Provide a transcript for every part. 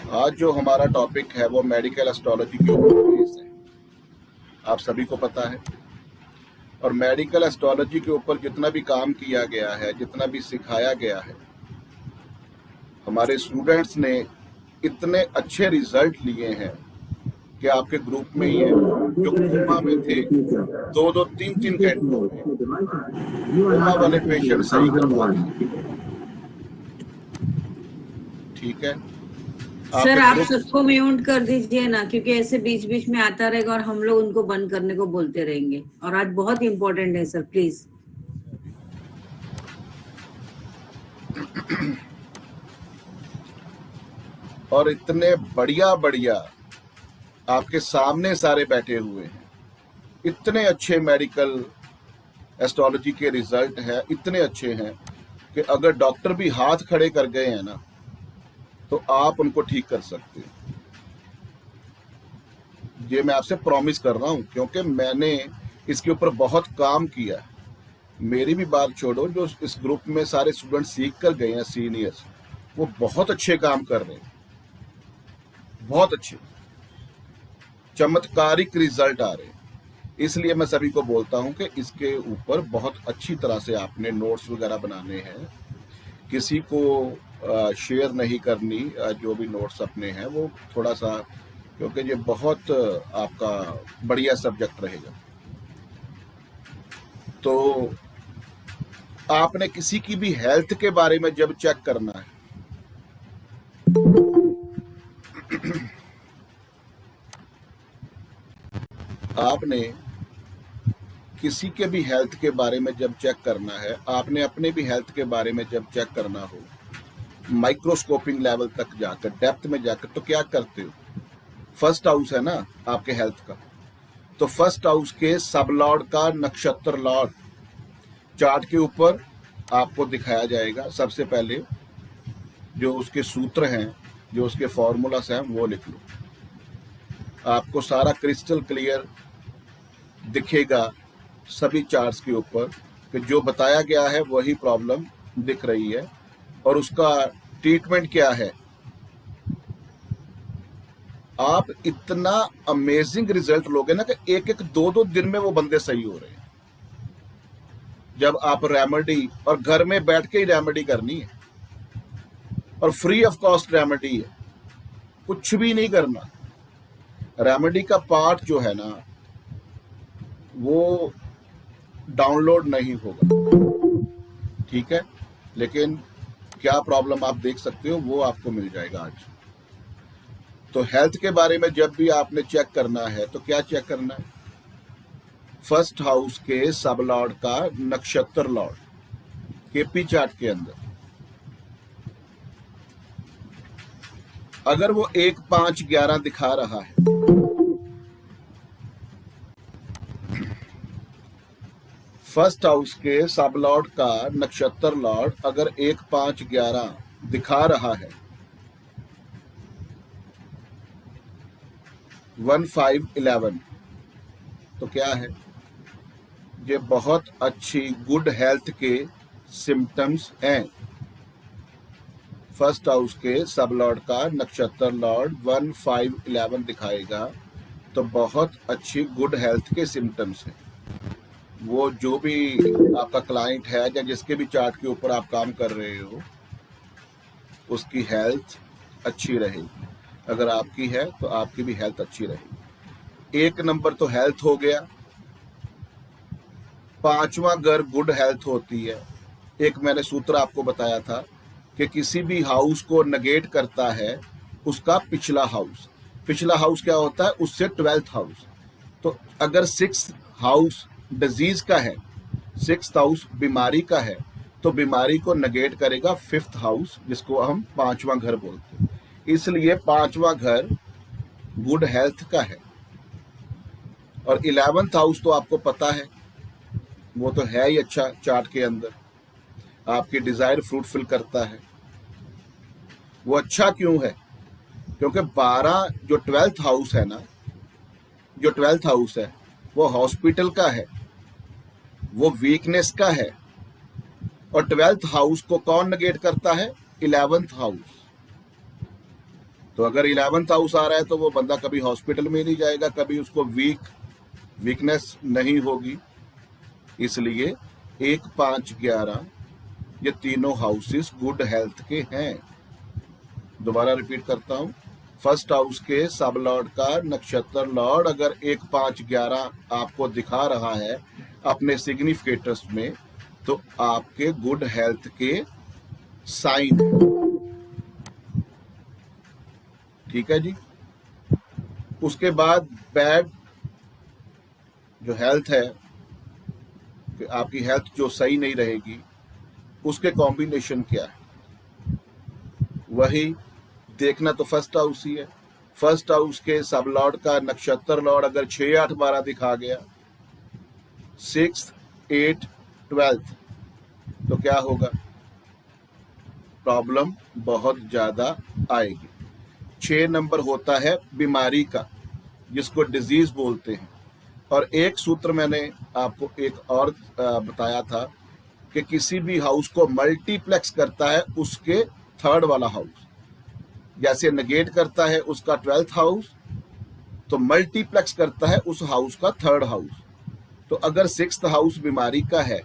आज जो हमारा टॉपिक है वो मेडिकल एस्ट्रोलॉजी के ऊपर बेस्ड है। आप सभी को पता है, और मेडिकल एस्ट्रोलॉजी के ऊपर जितना भी काम किया गया है, जितना भी सिखाया गया है, हमारे स्टूडेंट्स ने इतने अच्छे रिजल्ट लिए हैं कि आपके ग्रुप में ही है जो कोमा में थे, 2-2, 3-3 घंटों में कोमा वाले पेशेंट सही करवा दिए। ठीक है, सर आप ग्रुप सबको म्यूट कर दीजिए ना, क्योंकि ऐसे बीच बीच में आता रहेगा और हम लोग उनको बंद करने को बोलते रहेंगे। और आज बहुत इम्पोर्टेंट है सर, प्लीज। और इतने बढ़िया बढ़िया आपके सामने सारे बैठे हुए हैं, इतने अच्छे मेडिकल एस्ट्रोलॉजी के रिजल्ट हैं, इतने अच्छे हैं कि अगर डॉक्टर भी हाथ खड़े कर गए हैं ना, तो आप उनको ठीक कर सकते हैं। ये मैं आपसे प्रॉमिस कर रहा हूं, क्योंकि मैंने इसके ऊपर बहुत काम किया है। मेरी भी बात छोड़ो, जो इस ग्रुप में सारे स्टूडेंट सीख कर गए हैं, सीनियर्स, वो बहुत अच्छे काम कर रहे हैं, बहुत अच्छे चमत्कारिक रिजल्ट आ रहे हैं। इसलिए मैं सभी को बोलता हूं कि इसके ऊपर बहुत अच्छी तरह से आपने नोट्स वगैरह बनाने हैं। किसी को शेयर नहीं करनी जो भी नोट्स अपने हैं, वो थोड़ा सा, क्योंकि ये बहुत आपका बढ़िया सब्जेक्ट रहेगा। तो आपने किसी की भी हेल्थ के बारे में जब चेक करना है, आपने किसी के भी हेल्थ के बारे में जब चेक करना है, आपने अपने भी हेल्थ के बारे में जब चेक करना हो, माइक्रोस्कोपिंग लेवल तक जाकर, डेप्थ में जाकर, तो क्या करते हो? फर्स्ट हाउस है ना आपके हेल्थ का, तो फर्स्ट हाउस के सब लॉर्ड का नक्षत्र लॉर्ड चार्ट के ऊपर आपको दिखाया जाएगा। सबसे पहले जो उसके सूत्र हैं, जो उसके फॉर्मूलास हैं, वो लिख लो। आपको सारा क्रिस्टल क्लियर दिखेगा सभी चार्ट्स के ऊपर कि जो बताया गया है वही प्रॉब्लम दिख रही है, और उसका ट्रीटमेंट क्या है। आप इतना अमेजिंग रिजल्ट लोगे ना कि एक एक 2-2 दिन में वो बंदे सही हो रहे हैं। जब आप रेमेडी, और घर में बैठ के ही रेमेडी करनी है, और फ्री ऑफ कॉस्ट रेमेडी है, कुछ भी नहीं करना। रेमेडी का पार्ट जो है ना, वो डाउनलोड नहीं होगा, ठीक है, लेकिन क्या प्रॉब्लम आप देख सकते हो वो आपको मिल जाएगा आज। तो हेल्थ के बारे में जब भी आपने चेक करना है, तो क्या चेक करना है? फर्स्ट हाउस के सब लॉर्ड का नक्षत्र लॉर्ड केपी चार्ट के अंदर, अगर वो 1, 5, 11 दिखा रहा है, फर्स्ट हाउस के सब लॉर्ड का नक्षत्र लॉर्ड अगर 1, 5, 11 दिखा रहा है, 1, 5, 11, तो क्या है? ये बहुत अच्छी गुड हेल्थ के सिम्टम्स हैं। फर्स्ट हाउस के सब लॉर्ड का नक्षत्र लॉर्ड 1, 5, 11 दिखाएगा, तो बहुत अच्छी गुड हेल्थ के सिम्टम्स हैं। वो जो भी आपका क्लाइंट है या जिसके भी चार्ट के ऊपर आप काम कर रहे हो, उसकी हेल्थ अच्छी रहेगी। अगर आपकी है तो आपकी भी हेल्थ अच्छी रहेगी। 1 नंबर तो हेल्थ हो गया। 5वां घर गुड हेल्थ होती है। एक मैंने सूत्र आपको बताया था कि किसी भी हाउस को नेगेट करता है उसका पिछला हाउस। पिछला हाउस क्या होता है? उससे 12th हाउस। तो अगर 6th हाउस डिजीज का है, 6th हाउस बीमारी का है, तो बीमारी को नेगेट करेगा 5th हाउस, जिसको हम 5वां घर बोलते हैं। इसलिए 5वां घर गुड हेल्थ का है। और 11th हाउस तो आपको पता है, वो तो है ही अच्छा चार्ट के अंदर, आपकी डिजायर फ्रूटफुल करता है। वो अच्छा क्यों है? क्योंकि 12 जो 12th हाउस है ना, जो 12th हाउस है वो हॉस्पिटल का है, वो वीकनेस का है। और 12th हाउस को कौन नेगेट करता है? 11th house. तो अगर 11th हाउस आ रहा है तो वो बंदा कभी हॉस्पिटल में नहीं जाएगा, कभी उसको वीकनेस नहीं होगी। इसलिए 1, 5, 11 ये तीनों हाउसेस गुड हेल्थ के हैं। दोबारा रिपीट करता हूं, फर्स्ट हाउस के सब लॉर्ड का नक्षत्र लॉर्ड अगर 1, 5, 11 आपको दिखा रहा है अपने सिग्निफिकेटर्स में, तो आपके गुड हेल्थ के साइन है। ठीक है जी। उसके बाद बैड जो हेल्थ है, कि आपकी हेल्थ जो सही नहीं रहेगी, उसके कॉम्बिनेशन क्या है, वही देखना तो फर्स्ट हाउस ही है। फर्स्ट हाउस के सब लॉर्ड का नक्षत्र लॉर्ड अगर 6, 8, 12 दिखा गया, 6, 8, 12, तो क्या होगा, प्रॉब्लम बहुत ज्यादा आएगी। 6 नंबर होता है बीमारी का, जिसको डिजीज बोलते हैं। और एक सूत्र मैंने आपको एक और बताया था कि किसी भी हाउस को मल्टीप्लेक्स करता है उसके थर्ड वाला हाउस, जैसे नेगेट करता है उसका 12th हाउस, तो मल्टीप्लेक्स करता है उस हाउस का थर्ड हाउस। तो अगर 6th हाउस बीमारी का है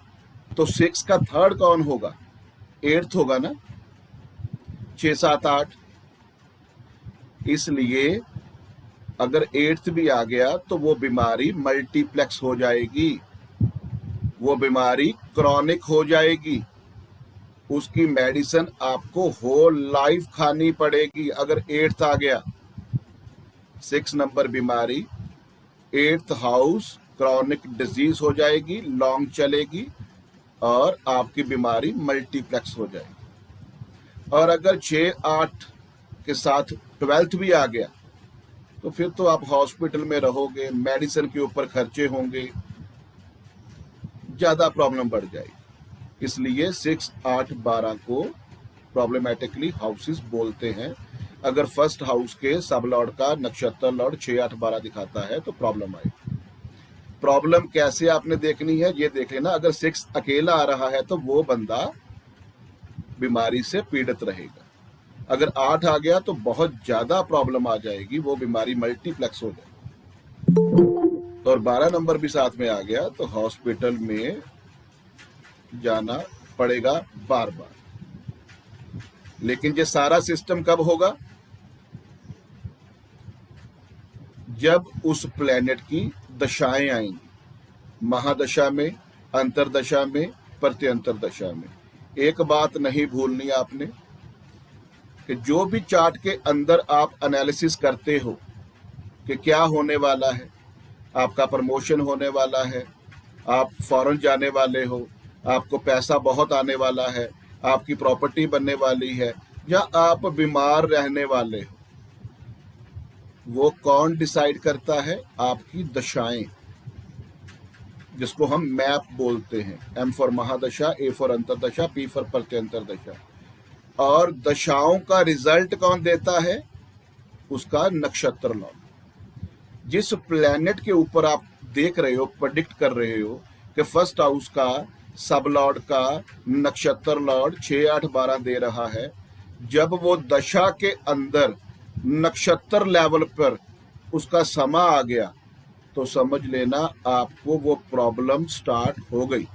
तो 6 का थर्ड कौन होगा, 8th होगा ना, 6, 7, 8। इसलिए अगर 8th भी आ गया तो वो बीमारी मल्टीप्लेक्स हो जाएगी, वो बीमारी क्रॉनिक हो जाएगी, उसकी मेडिसिन आपको होल लाइफ खानी पड़ेगी। अगर 8th आ गया 6 नंबर बीमारी, 8th हाउस क्रॉनिक डिजीज हो जाएगी, लॉन्ग चलेगी और आपकी बीमारी मल्टीप्लेक्स हो जाएगी। और अगर 6, 8 के साथ 12th भी आ गया तो फिर तो आप हॉस्पिटल में रहोगे, मेडिसिन के ऊपर खर्चे होंगे, ज्यादा प्रॉब्लम बढ़ जाएगी। इसलिए 6, 8, 12 को प्रॉब्लमेटिकली हाउसेस बोलते हैं। अगर फर्स्ट हाउस के सब लॉर्ड का नक्षत्र लॉर्ड 6, 8, 12 दिखाता है तो प्रॉब्लम आएगी। प्रॉब्लम कैसे आपने देखनी है ये देख लेना। अगर 6 अकेला आ रहा है तो वो बंदा बीमारी से पीड़ित रहेगा। अगर 8 आ गया तो बहुत ज्यादा प्रॉब्लम आ जाएगी, वो बीमारी मल्टीप्लेक्स हो जाएगी। और 12 नंबर भी साथ में आ गया तो हॉस्पिटल में जाना पड़ेगा बार बार। लेकिन ये सारा सिस्टम कब होगा, जब उस प्लेनेट की दशाएं आएंगी, महादशा में, अंतरदशा में, प्रत्यंतर दशा में। एक बात नहीं भूलनी आपने कि जो भी चार्ट के अंदर आप एनालिसिस करते हो कि क्या होने वाला है, आपका प्रमोशन होने वाला है, आप फॉरेन जाने वाले हो, आपको पैसा बहुत आने वाला है, आपकी प्रॉपर्टी बनने वाली है, या आप बीमार रहने वाले हो, वो कौन डिसाइड करता है, आपकी दशाएं, जिसको हम मैप बोलते हैं। एम फॉर महादशा, ए फॉर अंतरदशा, पी फॉर प्रत्यंतर दशा। और दशाओं का रिजल्ट कौन देता है, उसका नक्षत्र लॉर्ड। जिस प्लेनेट के ऊपर आप देख रहे हो, प्रेडिक्ट कर रहे हो कि फर्स्ट हाउस का सब लॉर्ड का नक्षत्र लॉर्ड 6, 8, 12 दे रहा है, जब वो दशा के अंदर नक्षत्र लेवल पर उसका समा आ गया तो समझ लेना आपको वो प्रॉब्लम स्टार्ट हो गई।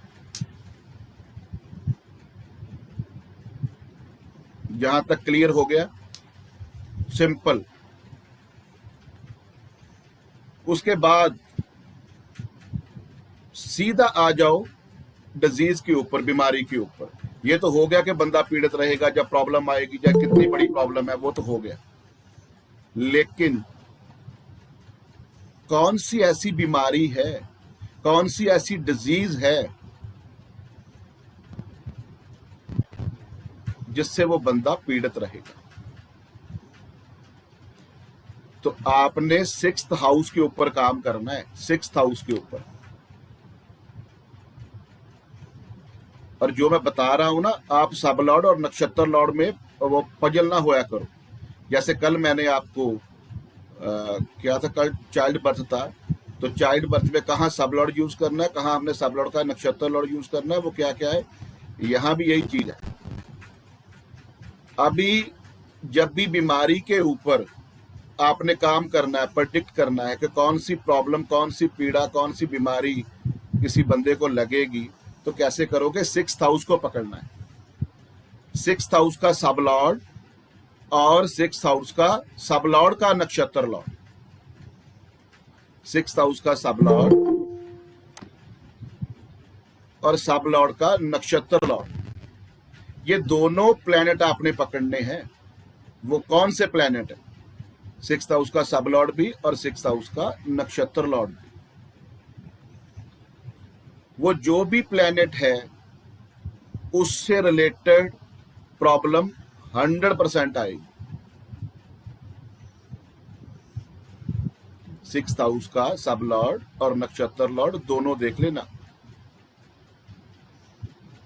जहां तक क्लियर हो गया, सिंपल। उसके बाद सीधा आ जाओ डिजीज के ऊपर, बीमारी के ऊपर। ये तो हो गया कि बंदा पीड़ित रहेगा जब प्रॉब्लम आएगी, या कितनी बड़ी प्रॉब्लम है वो तो हो गया। लेकिन कौन सी ऐसी बीमारी है, कौन सी ऐसी डिजीज है जिससे वो बंदा पीड़ित रहेगा? तो आपने 6th हाउस के ऊपर काम करना है, 6th हाउस के ऊपर। और जो मैं बता रहा हूं ना, आप सब लॉर्ड और नक्षत्र लॉर्ड में वो पजल ना होया करो। जैसे कल मैंने आपको क्या था, कल चाइल्ड बर्थ था, तो चाइल्ड बर्थ में कहाँ सब लॉर्ड यूज करना है, कहाँ हमने सब लॉर्ड का नक्षत्र लॉर्ड यूज करना है, वो क्या क्या है, यहां भी यही चीज है। अभी जब भी बीमारी के ऊपर आपने काम करना है, प्रेडिक्ट करना है कि कौन सी प्रॉब्लम, कौन सी पीड़ा, कौन सी बीमारी किसी बंदे को लगेगी, तो कैसे करोगे? 6th हाउस को पकड़ना है। 6th हाउस का सब लॉर्ड और 6th हाउस का सब लॉर्ड का नक्षत्र लॉर्ड, 6th हाउस का सब लॉर्ड और सब लॉर्ड का नक्षत्र लॉर्ड, ये दोनों प्लेनेट आपने पकड़ने हैं। वो कौन से प्लेनेट है? 6th हाउस का सब लॉर्ड भी और 6th हाउस का नक्षत्र लॉर्ड भी। वो जो भी प्लेनेट है उससे रिलेटेड प्रॉब्लम 100% आएगी। 6th हाउस का सब लॉर्ड और नक्षत्र लॉर्ड दोनों देख लेना।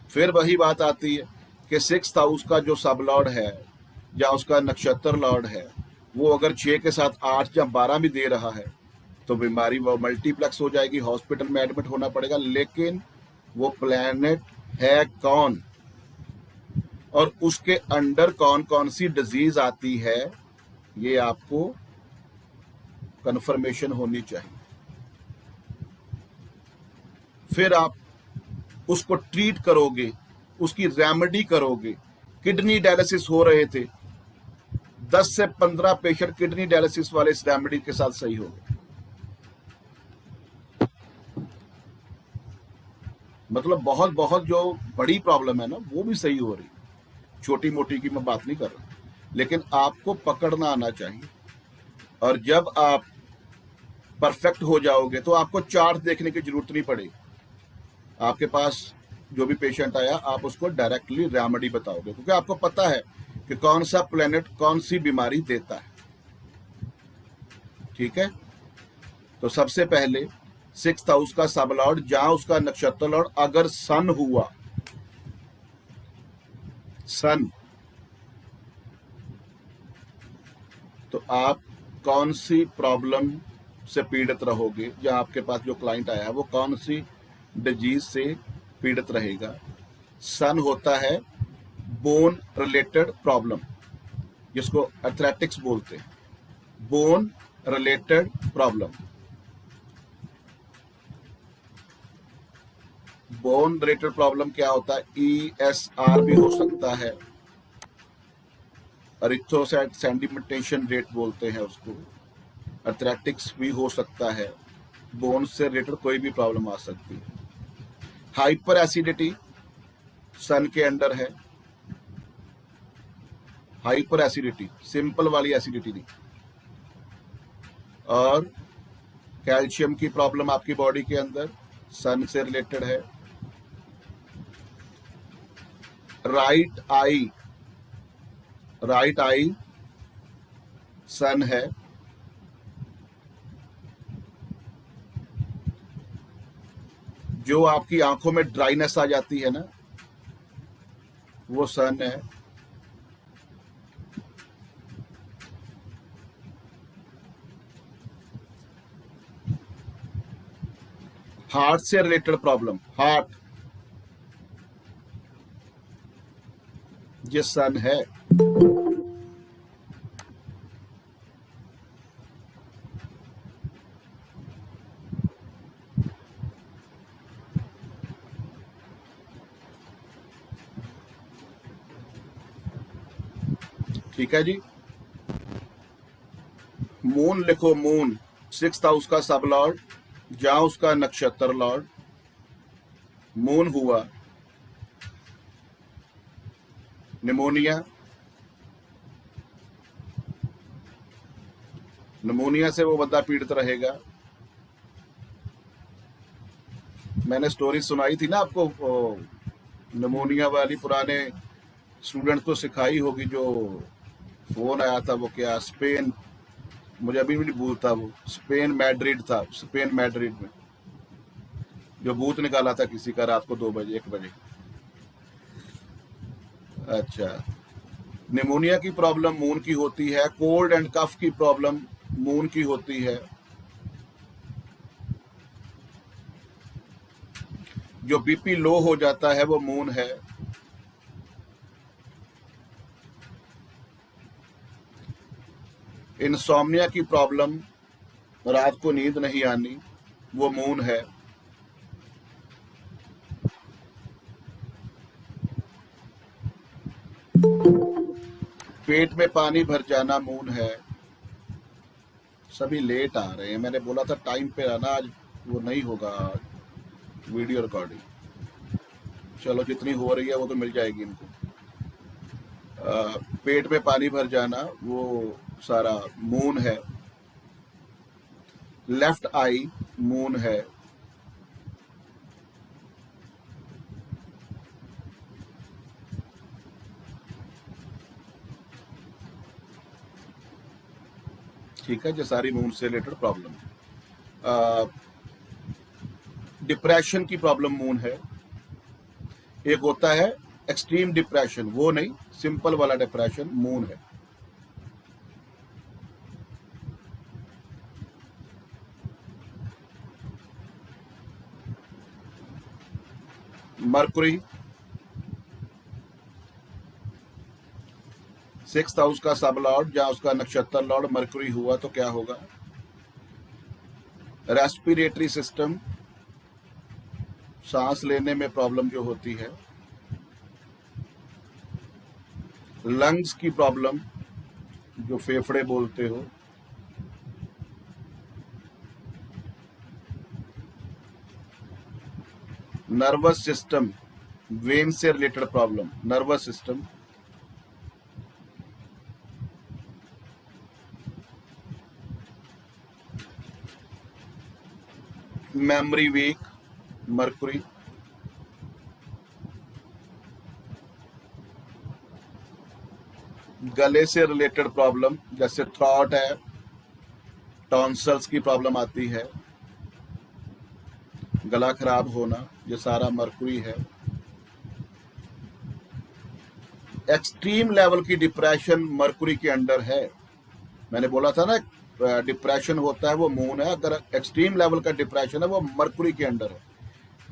फिर वही बात आती है कि 6th हाउस का जो सब लॉर्ड है या उसका नक्षत्र लॉर्ड है, वो अगर 6 के साथ 8 या 12 भी दे रहा है तो बीमारी वो मल्टीप्लेक्स हो जाएगी, हॉस्पिटल में एडमिट होना पड़ेगा। लेकिन वो प्लैनेट है कौन और उसके अंडर कौन कौन सी डिजीज आती है, ये आपको कंफर्मेशन होनी चाहिए। फिर आप उसको ट्रीट करोगे, उसकी रेमेडी करोगे। किडनी डायलिसिस हो रहे थे, 10 से 15 पेशेंट किडनी डायलिसिस वाले इस रेमेडी के साथ सही हो गए। मतलब बहुत बहुत जो बड़ी प्रॉब्लम है ना, वो भी सही हो रही। छोटी मोटी की मैं बात नहीं कर रहा, लेकिन आपको पकड़ना आना चाहिए। और जब आप परफेक्ट हो जाओगे तो आपको चार्ट देखने की जरूरत नहीं पड़ेगी। आपके पास जो भी पेशेंट आया, आप उसको डायरेक्टली रेमेडी बताओगे, क्योंकि आपको पता है कि कौन सा प्लेनेट कौन सी बीमारी देता है। ठीक है, तो सबसे पहले 6th हाउस का सब लॉर्ड, जहां उसका नक्षत्र लॉर्ड अगर सन हुआ, सन, तो आप कौन सी प्रॉब्लम से पीड़ित रहोगे। जहां आपके पास जो क्लाइंट आया है वो कौन सी डिजीज से पीड़ित रहेगा। सन होता है बोन रिलेटेड प्रॉब्लम, जिसको एथलेटिक्स बोलते हैं, bone related problem. Bone related problem क्या होता है? ESR भी हो सकता है, एरिथ्रोसाइट सेडिमेंटेशन रेट बोलते हैं उसको। एथलेटिक्स भी हो सकता है, बोन से रिलेटेड कोई भी प्रॉब्लम आ सकती है। हाइपर एसिडिटी सन के अंडर है, हाइपर एसिडिटी, सिंपल वाली एसिडिटी नहीं। और कैल्शियम की प्रॉब्लम आपकी बॉडी के अंदर सन से रिलेटेड है। राइट आई सन है। जो आपकी आंखों में ड्राइनेस आ जाती है ना, वो सन है। हार्ट से रिलेटेड प्रॉब्लम, हार्ट, ये सन है। ठीक है जी। मून लिखो, मून 6th हाउस का सब लॉर्ड, जहां उसका नक्षत्र लॉर्ड मून हुआ, निमोनिया, निमोनिया से वो बंदा पीड़ित रहेगा। मैंने स्टोरी सुनाई थी ना आपको, निमोनिया वाली, पुराने स्टूडेंट को सिखाई होगी। जो फोन आया था वो क्या, स्पेन, मुझे अभी भी नहीं भूलता, वो स्पेन मैड्रिड था, स्पेन मैड्रिड में जो भूत निकाला था किसी का रात को 2 बजे 1 बजे। अच्छा, निमोनिया की प्रॉब्लम मून की होती है। कोल्ड एंड कफ की प्रॉब्लम मून की होती है। जो बीपी लो हो जाता है वो मून है। इंसोम्निया की प्रॉब्लम, रात को नींद नहीं आनी, वो मून है। पेट में पानी भर जाना मून है। सभी लेट आ रहे हैं, मैंने बोला था टाइम पे आना, आज वो नहीं होगा वीडियो रिकॉर्डिंग। चलो जितनी हो रही है वो तो मिल जाएगी इनको। पेट में पानी भर जाना वो सारा मून है। लेफ्ट आई मून है। ठीक है, जो सारी मून से रिलेटेड प्रॉब्लम है। डिप्रेशन की प्रॉब्लम मून है। एक होता है एक्सट्रीम डिप्रेशन, वो नहीं, सिंपल वाला डिप्रेशन मून है। मरकुरी 6th हाउस का सब लॉर्ड, जहां उसका नक्षत्र लॉर्ड मरकुरी हुआ तो क्या होगा? रेस्पिरेटरी सिस्टम, सांस लेने में प्रॉब्लम जो होती है। लंग्स की प्रॉब्लम, जो फेफड़े बोलते हो। नर्वस सिस्टम, वेन से related problem, nervous system. Memory weak, Mercury. गले से रिलेटेड प्रॉब्लम, जैसे थ्रॉट है, टॉन्सल्स की प्रॉब्लम आती है, गला खराब होना, ये सारा मरकुरी है। एक्सट्रीम लेवल की डिप्रेशन मरकुरी के अंडर है। मैंने बोला था ना, डिप्रेशन होता है वो मून है, अगर एक्सट्रीम लेवल का डिप्रेशन है वो मरकुरी के अंडर है।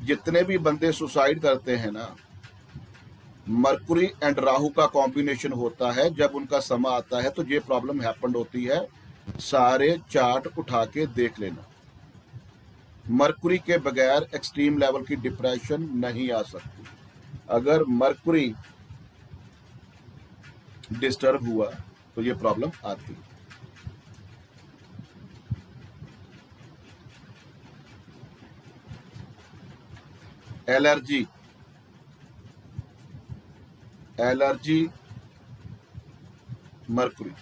जितने भी बंदे सुसाइड करते हैं ना, मरकुरी एंड राहु का कॉम्बिनेशन होता है। जब उनका समय आता है तो ये प्रॉब्लम हैपन होती है। सारे चार्ट उठा के देख लेना, मरकुरी के बगैर एक्सट्रीम लेवल की डिप्रेशन नहीं आ सकती। अगर मरकुरी डिस्टर्ब हुआ तो ये प्रॉब्लम आती है। Allergy, allergy Mercury.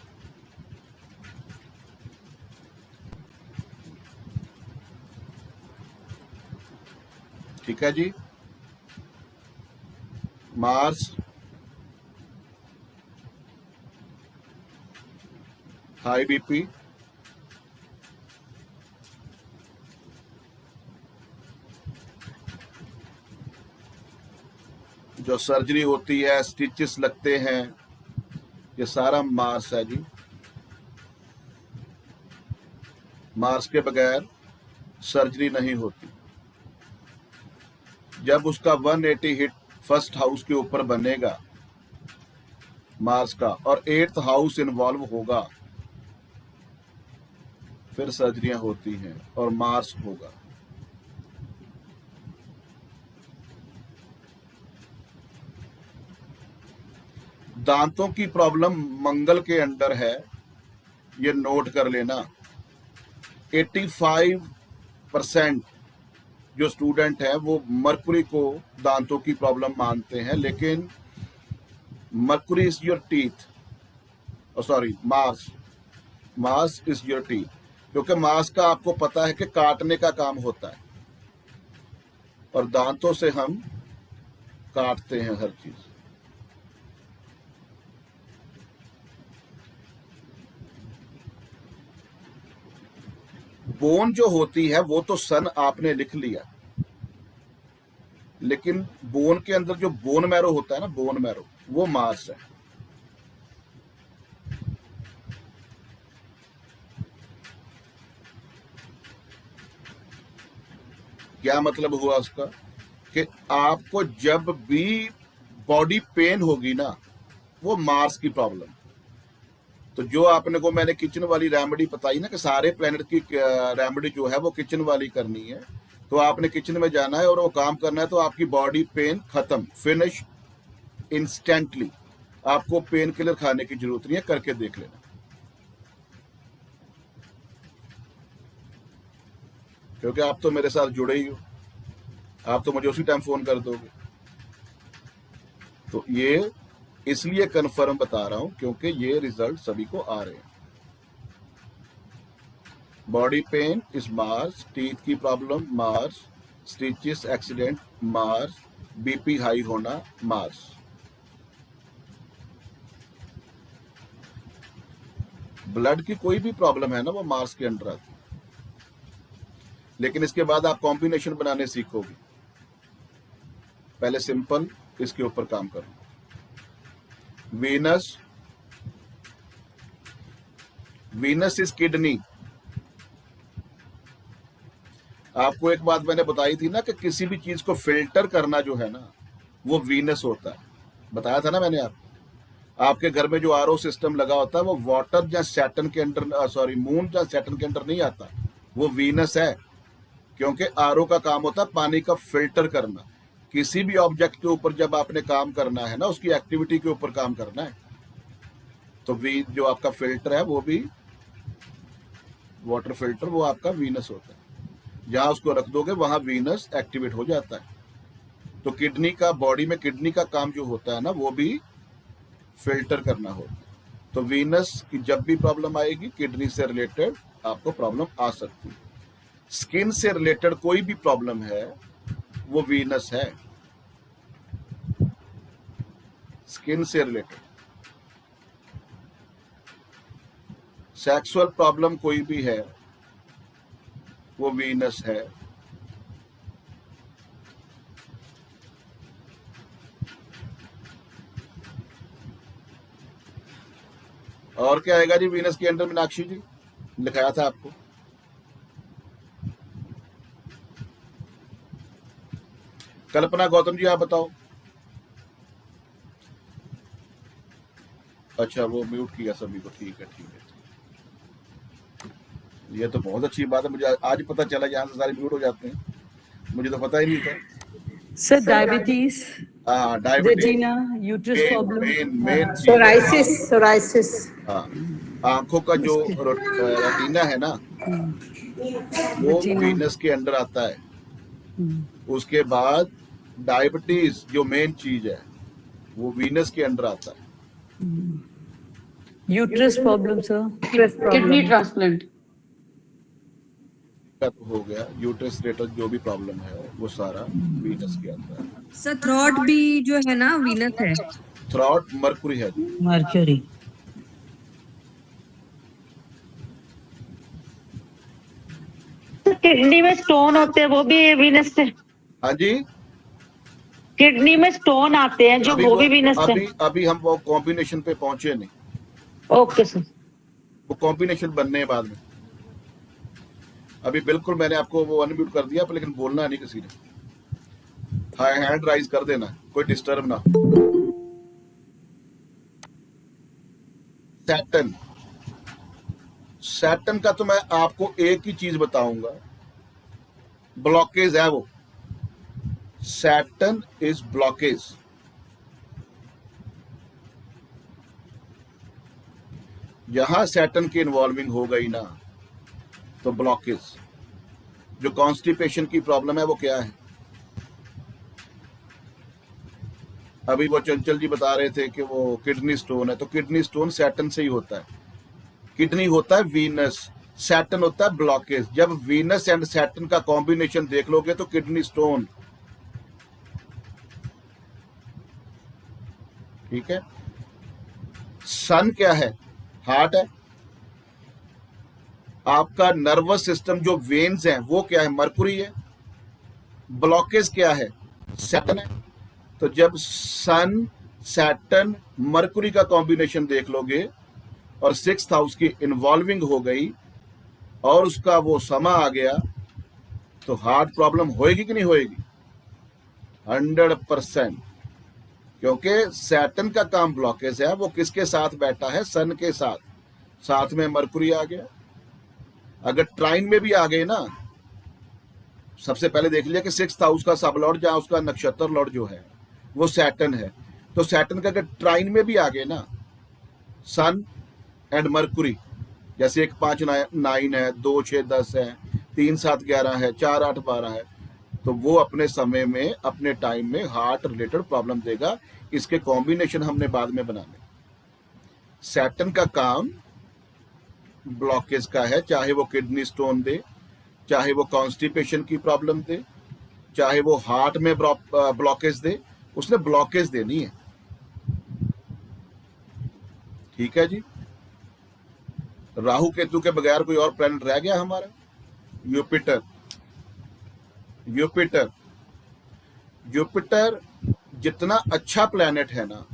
ठीक है जी। मार्स, हाई बीपी, जो सर्जरी होती है, स्टिचेस लगते हैं, ये सारा मार्स है जी। मार्स के बगैर सर्जरी नहीं होती। जब उसका 180 हिट फर्स्ट हाउस के ऊपर बनेगा मार्स का और 8th हाउस इन्वॉल्व होगा, फिर सर्जरियां होती हैं और मार्स होगा। दांतों की प्रॉब्लम मंगल के अंडर है, ये नोट कर लेना। 85% जो स्टूडेंट है वो मरकुरी को दांतों की प्रॉब्लम मानते हैं, लेकिन Mercury is your teeth, sorry Mars is your teeth, क्योंकि मार्स का आपको पता है कि काटने का काम होता है और दांतों से हम काटते हैं हर चीज। बोन जो होती है वो तो सन आपने लिख लिया, लेकिन बोन के अंदर जो बोन मैरो होता है ना, बोन मैरो, वो मार्स है। क्या मतलब हुआ उसका? कि आपको जब भी बॉडी पेन होगी ना, वो मार्स की प्रॉब्लम। तो जो आपने को मैंने किचन वाली रेमेडी बताई ना कि सारे प्लेनेट की रेमेडी जो है वो किचन वाली करनी है, तो आपने किचन में जाना है और वो काम करना है, तो आपकी बॉडी पेन खत्म, फिनिश इंस्टेंटली। आपको पेन किलर खाने की जरूरत नहीं है, करके देख लेना। क्योंकि आप तो मेरे साथ जुड़े ही हो, आप तो मुझे उसी टाइम फोन कर दोगे। तो ये इसलिए कंफर्म बता रहा हूं क्योंकि ये रिजल्ट सभी को आ रहे हैं। Body pain is Mars, teeth की problem Mars, stitches accident Mars, BP high होना मार्स। ब्लड की कोई भी प्रॉब्लम है ना वो मार्स के अंडर आती है। लेकिन इसके बाद आप कॉम्बिनेशन बनाने सीखोगे। पहले सिंपल इसके ऊपर काम करो। Venus, Venus is kidney. आपको एक बात मैंने बताई थी ना कि किसी भी चीज को फिल्टर करना जो है ना वो वीनस होता है, बताया था ना मैंने आपको। आपके घर में जो आरओ सिस्टम लगा होता है वो वाटर या सैटर्न के अंडर, सॉरी मून या सैटर्न के अंडर नहीं आता, वो वीनस है। क्योंकि आरओ का काम होता है पानी का फिल्टर करना। किसी भी ऑब्जेक्ट के ऊपर जब आपने काम करना है ना, उसकी एक्टिविटी के ऊपर काम करना है, तो वी जो आपका फिल्टर है वो भी वाटर फिल्टर, वो आपका वीनस होता है। जहां उसको रख दोगे वहां वीनस एक्टिवेट हो जाता है। तो किडनी का, बॉडी में किडनी का काम जो होता है ना वो भी फिल्टर करना होता है। तो वीनस की जब भी प्रॉब्लम आएगी, किडनी से रिलेटेड आपको प्रॉब्लम आ सकती है। स्किन से रिलेटेड कोई भी प्रॉब्लम है वो वीनस है, स्किन से रिलेटेड। सेक्सुअल प्रॉब्लम कोई भी है वो वीनस है। और क्या आएगा जी वीनस के अंडर? मीनाक्षी जी लिखाया था आपको। कल्पना गौतम जी आप बताओ। अच्छा वो म्यूट किया सभी को, ठीक है ठीक है। ये तो बहुत अच्छी बात है, मुझे आज पता चला यहाँ से सारे म्यूट हो जाते हैं, मुझे तो पता ही नहीं था। सर डायबिटीज, हाँ diabetes, retina, uterus problem, main psoriasis. हाँ, आंखों का जो रेटिना है ना वो वीनस के अंडर आता है। उसके बाद डायबिटीज जो मेन चीज है वो वीनस के अंडर आता है। Uterus problem sir, kidney transplant हो गया, यूट्रस रिलेटेड जो भी प्रॉब्लम है वो सारा वीनस के अंदर है। सर थ्रॉट भी जो है ना वीनस है। थ्रॉट मरकुरी है। मर्क्यूरी। किडनी में स्टोन होते हैं वो भी वीनस से। हाँ जी, किडनी में स्टोन आते हैं जो वो भी वीनस से। अभी हम वो कॉम्बिनेशन पे पहुंचे नहीं। ओके सर, वो कॉम्बिनेशन बनने बाद में। अभी बिल्कुल मैंने आपको वो अनम्यूट कर दिया, लेकिन बोलना नहीं किसी ने। हैंड राइज कर देना, कोई डिस्टर्ब ना। सैटर्न, सैटर्न का तो मैं आपको एक ही चीज बताऊंगा, ब्लॉकेज है वो। Saturn is blockage. जहां सैटर्न की इन्वॉल्विंग हो गई ना तो ब्लॉकेज। जो कॉन्स्टिपेशन की प्रॉब्लम है वो क्या है? अभी वो चंचल जी बता रहे थे कि वो किडनी स्टोन है, तो किडनी स्टोन सैटर्न से ही होता है। किडनी होता है वीनस, सैटर्न होता है ब्लॉकेज। जब वीनस एंड सैटर्न का कॉम्बिनेशन देख लोगे तो किडनी स्टोन। ठीक है। सन क्या है? हार्ट है। आपका नर्वस सिस्टम जो वेन्स हैं वो क्या है? मरकुरी है। ब्लॉकेज क्या है? सैटर्न है। तो जब सन, सैटर्न, मरकुरी का कॉम्बिनेशन देख लोगे और 6th हाउस की इन्वॉल्विंग हो गई और उसका वो समा आ गया तो हार्ट प्रॉब्लम होएगी कि नहीं होएगी? 100%। क्योंकि सैटर्न का काम ब्लॉकेज है, वो किसके साथ बैठा है? सन के साथ। साथ में मरकुरी आ गया। अगर ट्राइन में भी आ गए ना, सबसे पहले देख लिया कि 6th हाउस का सब लॉर्ड जहां उसका नक्षत्र लॉर्ड जो है वो सैटर्न है, तो सैटर्न का अगर ट्राइन में भी आ गए ना, सन एंड मरकुरी, जैसे 1 5 9 है, 2 6 10 है, 3 7 11 है, 4 8 12 है, तो वो अपने समय में अपने टाइम में हार्ट रिलेटेड प्रॉब्लम देगा। इसके कॉम्बिनेशन हमने बाद में बनाने। सैटर्न का काम ब्लॉकेज का है, चाहे वो किडनी स्टोन दे, चाहे वो कॉन्स्टिपेशन की प्रॉब्लम दे, चाहे वो हार्ट में ब्लॉकेज दे, उसने ब्लॉकेज देनी है। ठीक है जी। राहु केतु के बगैर कोई और प्लैनेट रह गया हमारा? जुपिटर। जुपिटर जुपिटर जितना अच्छा प्लैनेट है ना,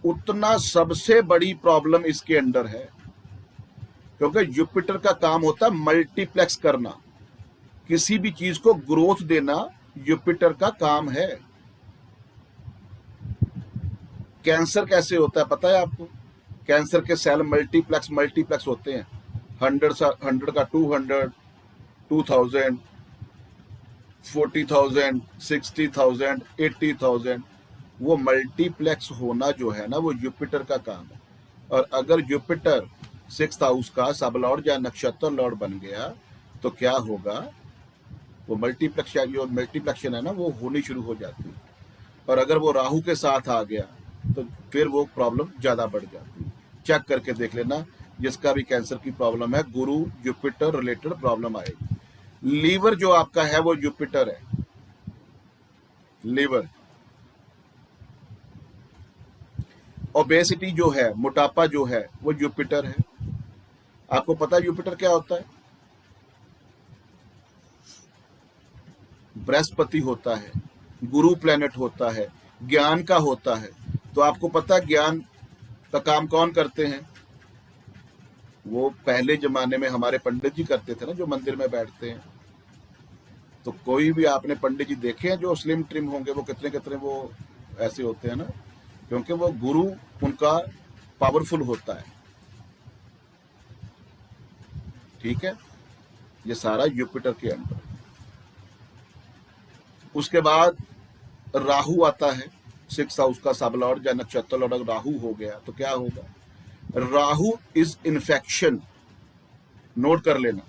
उतना सबसे बड़ी प्रॉब्लम इसके अंदर है, क्योंकि जुपिटर का काम होता है मल्टीप्लेक्स करना, किसी भी चीज को ग्रोथ देना जुपिटर का काम है। कैंसर कैसे होता है पता है आपको? कैंसर के सेल मल्टीप्लेक्स होते हैं, 100 का 200, 2000, 40,000, 60,000, 80,000। वो मल्टीप्लेक्स होना जो है ना, वो जुपिटर का काम है। और अगर जुपिटर 6th हाउस का सब लॉर्ड या नक्षत्र लॉर्ड बन गया तो क्या होगा? वो मल्टीप्लेक्शन है ना, वो होनी शुरू हो जाती है। और अगर वो राहु के साथ आ गया तो फिर वो प्रॉब्लम ज्यादा बढ़ जाती है। चेक करके देख लेना, जिसका भी कैंसर की प्रॉब्लम है, गुरु जुपिटर रिलेटेड प्रॉब्लम आएगी। लीवर जो आपका है वो जुपिटर है, लीवर। ओबेसिटी जो है, मोटापा जो है, वो जुपिटर है। आपको पता है जुपिटर क्या होता है? बृहस्पति होता है, गुरु प्लेनेट होता है, ज्ञान का होता है। तो आपको पता है ज्ञान का काम कौन करते हैं? वो पहले जमाने में हमारे पंडित जी करते थे ना, जो मंदिर में बैठते हैं। तो कोई भी आपने पंडित जी देखे हैं जो स्लिम ट्रिम होंगे? वो कितने कितने वो ऐसे होते हैं ना, क्योंकि वो गुरु उनका पावरफुल होता है। ठीक है, ये सारा जुपिटर के अंदर। उसके बाद राहु आता है, 6th हाउस का सब लॉर्ड या नक्षत्र लॉर्ड। अगर राहु हो गया तो क्या होगा? Rahu is infection. नोट कर लेना,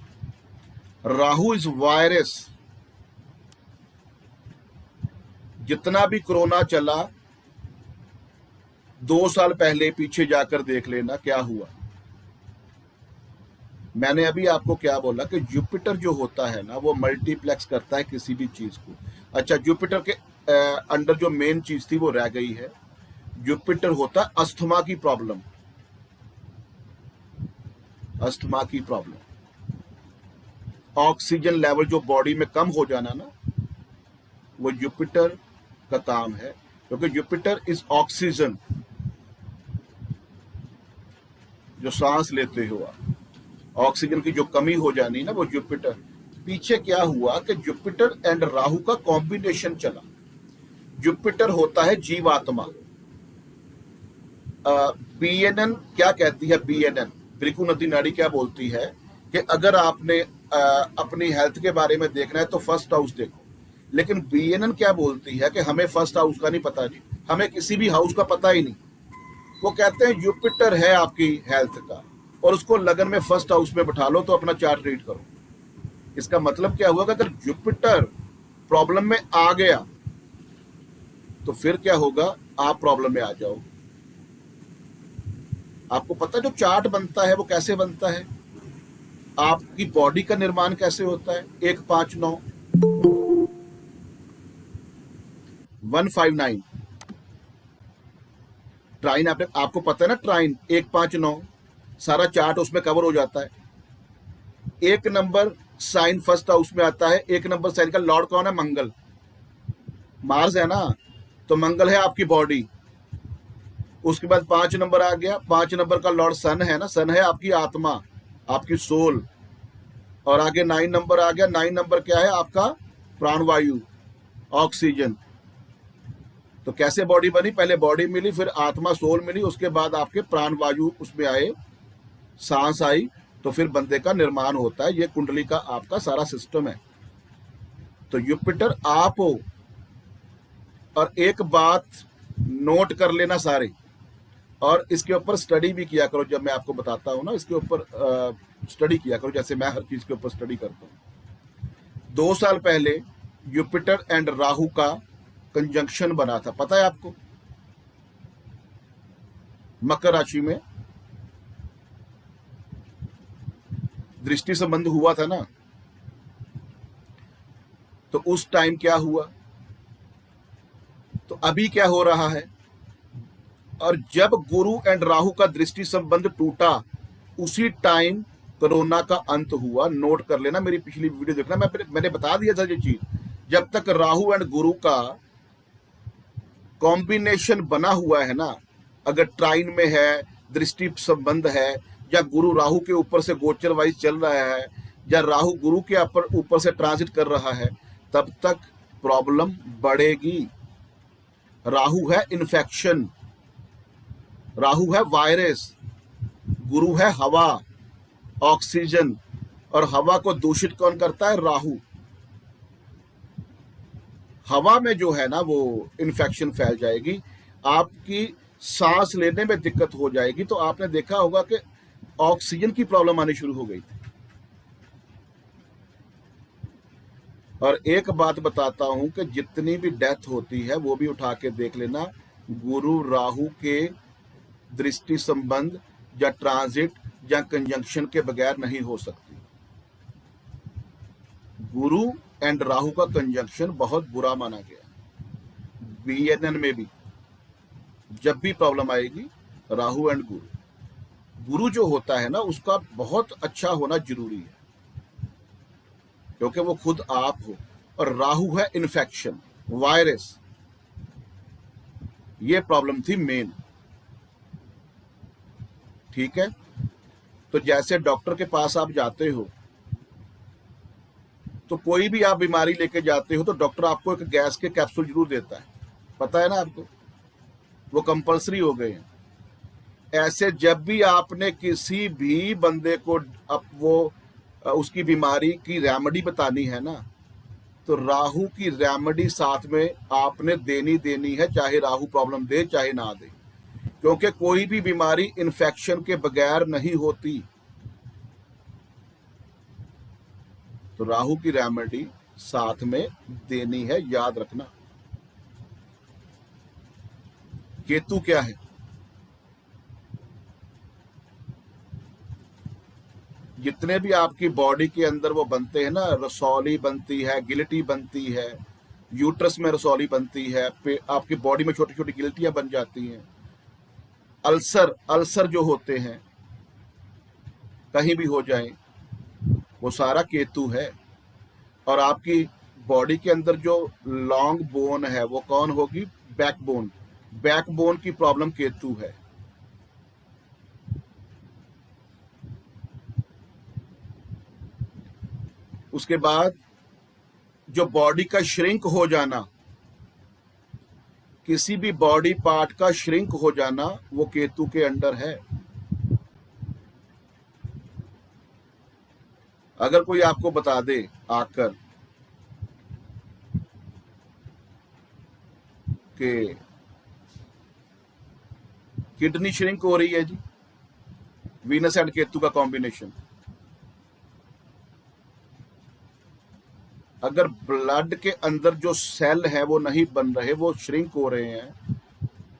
राहु इज वायरस। जितना भी कोरोना चला 2 साल पहले पीछे जाकर देख लेना क्या हुआ। मैंने अभी आपको क्या बोला कि जुपिटर जो होता है ना, वो मल्टीप्लेक्स करता है किसी भी चीज को। अच्छा, जुपिटर के अंडर जो मेन चीज थी वो रह गई है। जुपिटर होता है अस्थमा की प्रॉब्लम, अस्थमा की प्रॉब्लम। ऑक्सीजन लेवल जो बॉडी में कम हो जाना ना, वो जुपिटर का काम है, क्योंकि जुपिटर इज ऑक्सीजन, जो सांस लेते हो आप, ऑक्सीजन की जो कमी हो जानी ना, वो जुपिटर। पीछे क्या हुआ कि जुपिटर एंड राहु का कॉम्बिनेशन चला। जुपिटर होता है जीवात्मा। बीएनएन क्या कहती है? बीएनएन ब्रिकु नदी नाड़ी क्या बोलती है कि अगर आपने अपनी हेल्थ के बारे में देखना है तो 1st हाउस देखो। लेकिन बीएनएन क्या बोलती है कि हमें 1st हाउस का नहीं पता जी, हमें किसी भी हाउस का पता ही नहीं। वो कहते हैं जुपिटर है आपकी हेल्थ का, और उसको लगन में 1st हाउस में बैठा लो तो अपना चार्ट रीड करो। इसका मतलब क्या हुआ कि अगर जुपिटर प्रॉब्लम में आ गया तो फिर क्या होगा? आप प्रॉब्लम में आ जाओ। आपको पता है जो चार्ट बनता है वो कैसे बनता है? आपकी बॉडी का निर्माण कैसे होता है? 1 5 9 159 ट्राइन। आपको पता है ना, ट्राइन 1 5 9 सारा चार्ट उसमें कवर हो जाता है। 1 नंबर साइन 1st हाउस में आता है। 1 नंबर साइन का लॉर्ड कौन है? मंगल, मार्स है ना, तो मंगल है आपकी बॉडी। उसके बाद 5 नंबर आ गया, 5 नंबर का लॉर्ड सन है ना, सन है आपकी आत्मा, आपकी सोल। और आगे 9 नंबर आ गया। 9 नंबर क्या है? आपका प्राणवायु, ऑक्सीजन। तो कैसे बॉडी बनी? पहले बॉडी मिली, फिर आत्मा सोल मिली, उसके बाद आपके प्राण वायु उसमें आए, सांस आई, तो फिर बंदे का निर्माण होता है। ये कुंडली का आपका सारा सिस्टम है। तो युपिटर आप हो। और एक बात नोट कर लेना सारे, और इसके ऊपर स्टडी भी किया करो। जब मैं आपको बताता हूं ना, इसके ऊपर स्टडी किया करो, जैसे मैं हर चीज के ऊपर स्टडी करता हूं। 2 साल पहले युपिटर एंड राहु का कंजंक्शन बना था, पता है आपको? मकर राशि में दृष्टि संबंध हुआ था ना। तो उस टाइम क्या हुआ, तो अभी क्या हो रहा है? और जब गुरु एंड राहु का दृष्टि संबंध टूटा, उसी टाइम कोरोना का अंत हुआ। नोट कर लेना, मेरी पिछली वीडियो देखना, मैंने बता दिया था ये चीज। जब तक राहु एंड गुरु का कॉम्बिनेशन बना हुआ है ना, अगर ट्राइन में है, दृष्टि संबंध है, या गुरु राहु के ऊपर से गोचर वाइज चल रहा है, या राहु गुरु के ऊपर से ट्रांजिट कर रहा है, तब तक प्रॉब्लम बढ़ेगी। राहु है इन्फेक्शन, राहु है वायरस, गुरु है हवा, ऑक्सीजन, और हवा को दूषित कौन करता है? राहु। हवा में जो है ना वो इन्फेक्शन फैल जाएगी, आपकी सांस लेने में दिक्कत हो जाएगी। तो आपने देखा होगा कि ऑक्सीजन की प्रॉब्लम आनी शुरू हो गई थी। और एक बात बताता हूं कि जितनी भी डेथ होती है वो भी उठा के देख लेना, गुरु राहु के दृष्टि संबंध या ट्रांजिट या कंजंक्शन के बगैर नहीं हो सकती। गुरु एंड राहु का कंजंक्शन बहुत बुरा माना गया। बीएनएन में भी जब भी प्रॉब्लम आएगी, राहु एंड गुरु जो होता है ना, उसका बहुत अच्छा होना जरूरी है, क्योंकि वो खुद आप हो। और राहु है इन्फेक्शन, वायरस, ये प्रॉब्लम थी मेन। ठीक है? तो जैसे डॉक्टर के पास आप जाते हो, तो कोई भी आप बीमारी लेके जाते हो, तो डॉक्टर आपको एक गैस के कैप्सूल जरूर देता है, पता है ना आपको? वो कंपलसरी हो गए हैं। ऐसे जब भी आपने किसी भी बंदे को उसकी बीमारी की रेमेडी बतानी है ना, तो राहु की रेमेडी साथ में आपने देनी है, चाहे राहु प्रॉब्लम दे चाहे ना दे, क्योंकि कोई भी बीमारी इन्फेक्शन के बगैर नहीं होती। तो राहु की रेमेडी साथ में देनी है, याद रखना। केतु क्या है? जितने भी आपकी बॉडी के अंदर वो बनते हैं ना, रसौली बनती है, गिल्टी बनती है, यूट्रस में रसौली बनती है, आपकी बॉडी में छोटी छोटी गिल्टियां बन जाती हैं, अल्सर जो होते हैं कहीं भी हो जाए, वो सारा केतु है। और आपकी बॉडी के अंदर जो लॉन्ग बोन है वो कौन होगी? बैकबोन। बैकबोन की प्रॉब्लम केतु है। उसके बाद जो बॉडी का श्रिंक हो जाना, किसी भी बॉडी पार्ट का श्रिंक हो जाना, वो केतु के अंडर है। अगर कोई आपको बता दे आकर कि किडनी श्रिंक हो रही है जी, वीनस एंड केतु का कॉम्बिनेशन, अगर ब्लड के अंदर जो सेल है वो नहीं बन रहे, वो श्रिंक हो रहे हैं,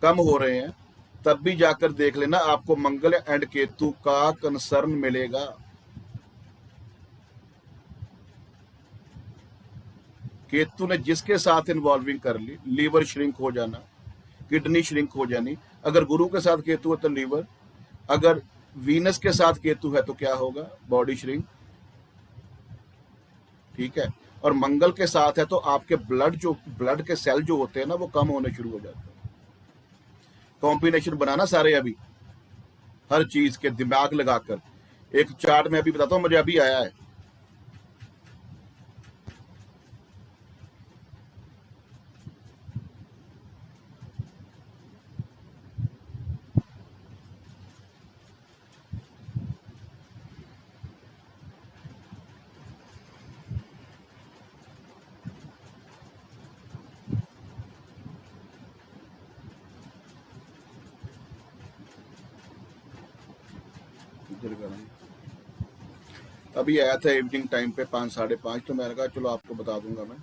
कम हो रहे हैं, तब भी जाकर देख लेना, आपको मंगल एंड केतु का कंसर्न मिलेगा। केतु ने जिसके साथ इन्वॉल्विंग कर ली, लीवर श्रिंक हो जाना, किडनी श्रिंक हो जानी। अगर गुरु के साथ केतु है तो लीवर, अगर वीनस के साथ केतु है तो क्या होगा? Body shrink. ठीक है? और मंगल के साथ है तो आपके ब्लड के सेल जो होते हैं ना, वो कम होने शुरू हो जाते हैं। कॉम्बिनेशन बनाना सारे अभी, हर चीज के दिमाग लगाकर। एक चार्ट में अभी बताता हूं, मुझे अभी आया है। अभी आया था इवनिंग टाइम पे 5 साढ़े 5, तो मैंने कहा चलो आपको बता दूंगा मैं।